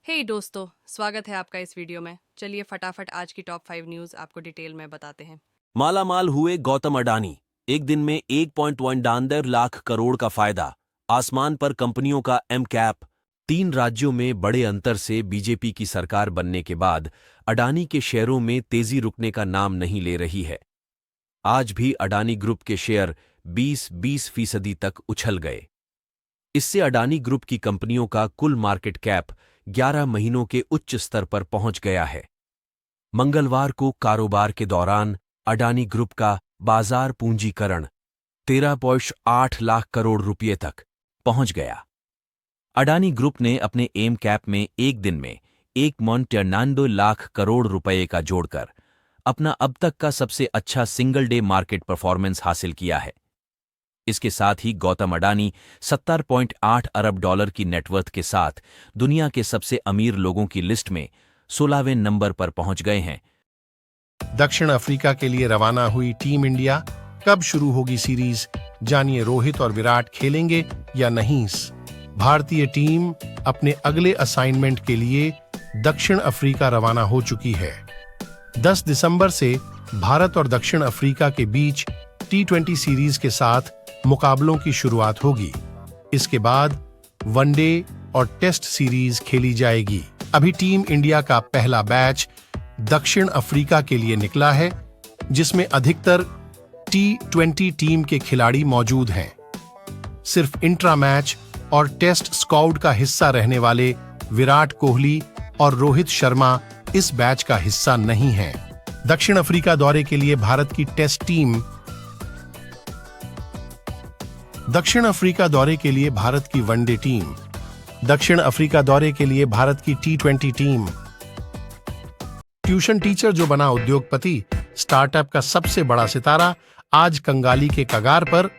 हे दोस्तों, स्वागत है आपका इस वीडियो में। चलिए फटाफट आज की टॉप 5 न्यूज़ आपको डिटेल में बताते हैं। मालामाल हुए गौतम अडानी। एक दिन में 1.1 लाख करोड़ का फायदा। आसमान पर कंपनियों का एम कैप। 3 राज्यों में बड़े अंतर से बीजेपी की सरकार बनने के बाद अडानी के शेयरों में तेजी रुकने का नाम नहीं ले रही है। आज भी अडानी ग्रुप के शेयर 20% तक उछल गए। इससे अडानी ग्रुप की कंपनियों का कुल मार्केट कैप 11 महीनों के उच्च स्तर पर पहुंच गया है। मंगलवार को कारोबार के दौरान अडानी ग्रुप का बाजार पूंजीकरण 13.8 लाख करोड़ रुपए तक पहुंच गया। अडानी ग्रुप ने अपने एम कैप में एक दिन में 1.92 लाख करोड़ रुपए का जोड़कर अपना अब तक का सबसे अच्छा सिंगल डे मार्केट परफॉर्मेंस हासिल किया है। इसके साथ ही गौतम अडानी 70.8 अरब डॉलर की नेटवर्थ के साथ दुनिया के सबसे अमीर लोगों की लिस्ट में 16वें नंबर पर पहुंच गए हैं। दक्षिण अफ्रीका के लिए रवाना हुई टीम इंडिया। कब शुरू होगी सीरीज, जानिए रोहित और विराट खेलेंगे या नहीं। भारतीय टीम अपने अगले असाइनमेंट के लिए दक्षिण अफ्रीका रवाना हो चुकी है। 10 दिसंबर से भारत और दक्षिण अफ्रीका के बीच T20 सीरीज के साथ मुकाबलों की शुरुआत होगी। इसके बाद वनडे और टेस्ट सीरीज खेली जाएगी। अभी टीम इंडिया का पहला बैच दक्षिण अफ्रीका के लिए निकला है, जिसमें अधिकतर T20 टीम के खिलाड़ी मौजूद हैं। सिर्फ इंट्रा मैच और टेस्ट स्क्वाड का हिस्सा रहने वाले विराट कोहली और रोहित शर्मा इस बैच का हिस्सा नहीं हैं। दक्षिण अफ्रीका दौरे के लिए भारत की टेस्ट टीम दक्षिण अफ्रीका दौरे के लिए भारत की वनडे टीम, दक्षिण अफ्रीका दौरे के लिए भारत की T20 टीम। ट्यूशन टीचर जो बना उद्योगपति, स्टार्टअप का सबसे बड़ा सितारा आज कंगाली के कगार पर।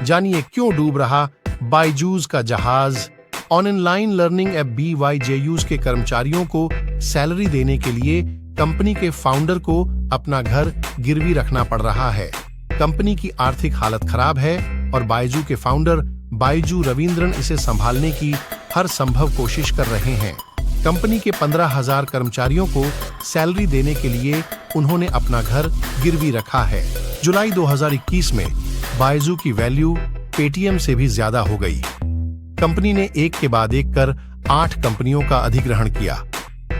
जानिए क्यों डूब रहा बायजूस का जहाज। ऑनलाइन लर्निंग ऐप BYJUS के कर्मचारियों को सैलरी देने के लिए कंपनी के फाउंडर को अपना घर गिरवी रखना पड़ रहा है। कंपनी की आर्थिक हालत खराब है और बायजू के फाउंडर बायजू रविंद्रन इसे संभालने की हर संभव कोशिश कर रहे हैं। कंपनी के 15,000 कर्मचारियों को सैलरी देने के लिए उन्होंने अपना घर गिरवी रखा है। जुलाई 2021 में बायजू की वैल्यू पेटीएम से भी ज्यादा हो गई। कंपनी ने एक के बाद एक कर 8 कंपनियों का अधिग्रहण किया,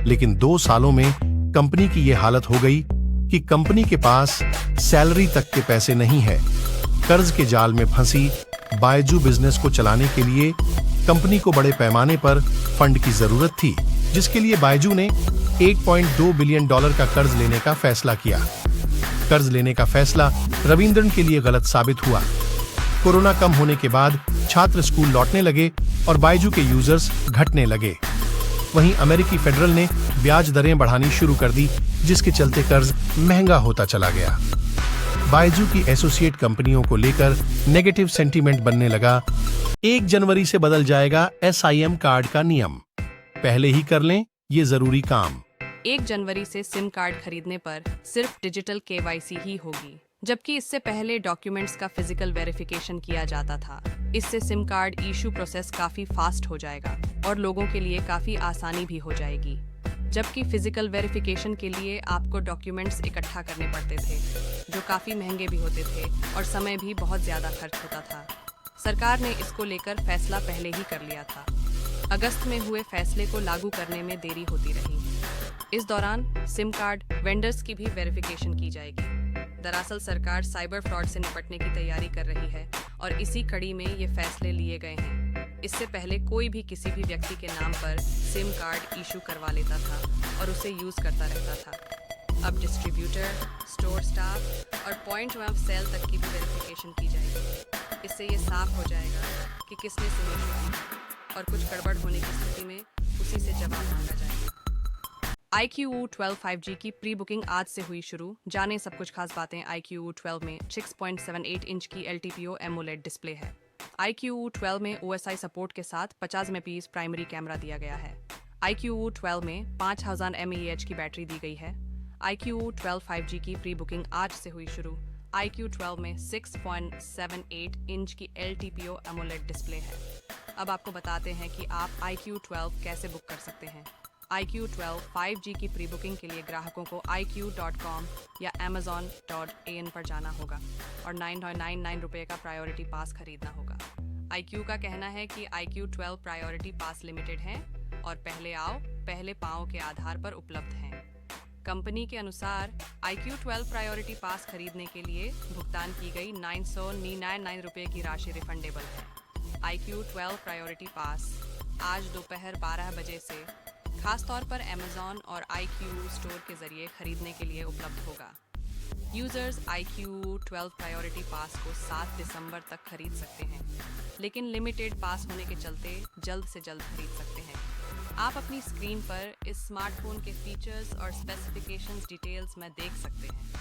लेकिन 2 सालों में कंपनी की यह हालत हो गई कि कंपनी के पास सैलरी तक के पैसे नहीं है। कर्ज के जाल में फंसी बायजू बिजनेस को चलाने के लिए कंपनी को बड़े पैमाने पर फंड की जरूरत थी, जिसके लिए बायजू ने $1.2 बिलियन का कर्ज लेने का फैसला किया। कर्ज लेने का फैसला रविंद्रन के लिए गलत साबित हुआ। कोरोना कम होने के बाद छात्र स्कूल लौटने लगे और बायजू के यूजर्स घटने लगे। वहीं अमेरिकी फेडरल ने ब्याज दरें बढ़ानी शुरू कर दी, जिसके चलते कर्ज महंगा होता चला गया। बायजू की एसोसिएट कंपनियों को लेकर नेगेटिव सेंटीमेंट बनने लगा। 1 जनवरी से बदल जाएगा SIM कार्ड का नियम। पहले ही कर लें ये जरूरी काम। 1 जनवरी से सिम कार्ड खरीदने पर सिर्फ डिजिटल KYC ही होगी, जबकि इससे पहले डॉक्यूमेंट्स का फिजिकल वेरिफिकेशन किया जाता था। इससे सिम कार्ड इशू प्रोसेस काफी फास्ट हो जाएगा और लोगों के लिए काफी आसानी भी हो जाएगी। जबकि फिजिकल वेरिफिकेशन के लिए आपको डॉक्यूमेंट्स इकट्ठा करने पड़ते थे, जो काफी महंगे भी होते थे और समय भी बहुत ज्यादा खर्च होता था। सरकार ने इसको लेकर फैसला पहले ही कर लिया था। अगस्त में हुए फैसले को लागू करने में देरी होती रही। इस दौरान सिम कार्ड वेंडर्स की भी वेरिफिकेशन की जाएगी। दरअसल सरकार साइबर फ्रॉड से निपटने की तैयारी कर रही है और इसी कड़ी में ये फैसले लिए गए हैं। इससे पहले कोई भी किसी भी व्यक्ति के नाम पर सिम कार्ड इशू करवा लेता था और उसे यूज करता रहता था। अब डिस्ट्रीब्यूटर, स्टोर स्टाफ और पॉइंट ऑफ सेल तक की भी वेरिफिकेशन की जाएगी। इससे ये साफ हो जाएगा कि किसने सिम इशू की और कुछ गड़बड़ होने की स्थिति में उसी से जवाब मांगा जाएगा। iQOO12 5G की प्री बुकिंग आज से हुई शुरू। जाने सब कुछ खास बातें। iQOO12 में 6.78 इंच की LTPO AMOLED डिस्प्ले है। iQOO12 में OSI सपोर्ट के साथ 50 MP प्राइमरी कैमरा दिया गया है। iQOO12 में 5000 mAh की बैटरी दी गई है। iQOO12 5G की प्री बुकिंग आज से हुई शुरू। iQOO12 में 6.78 इंच की LTPO AMOLED डिस्प्ले है। अब आपको बताते हैं कि आप iQOO12 कैसे बुक कर सकते हैं। iQ12 5G की प्री बुकिंग के लिए ग्राहकों को iq.com या amazon.in पर जाना होगा और 9.99 रुपये का प्रायोरिटी पास खरीदना होगा। iQ का कहना है कि iQ12 प्रायोरिटी पास लिमिटेड हैं और पहले आओ पहले पाओ के आधार पर उपलब्ध हैं। कंपनी के अनुसार iQ12 प्रायोरिटी पास खरीदने के लिए भुगतान की गई 999 रुपये की राशि रिफंडेबल है। iQ12 प्रायोरिटी पास आज दोपहर 12 बजे से खास तौर पर Amazon और iQ स्टोर के जरिए खरीदने के लिए उपलब्ध होगा। यूजर्स iQ12 प्रायोरिटी पास को 7 दिसंबर तक खरीद सकते हैं, लेकिन लिमिटेड पास होने के चलते जल्द से जल्द खरीद सकते हैं। आप अपनी स्क्रीन पर इस स्मार्टफोन के फीचर्स और स्पेसिफिकेशंस डिटेल्स में देख सकते हैं।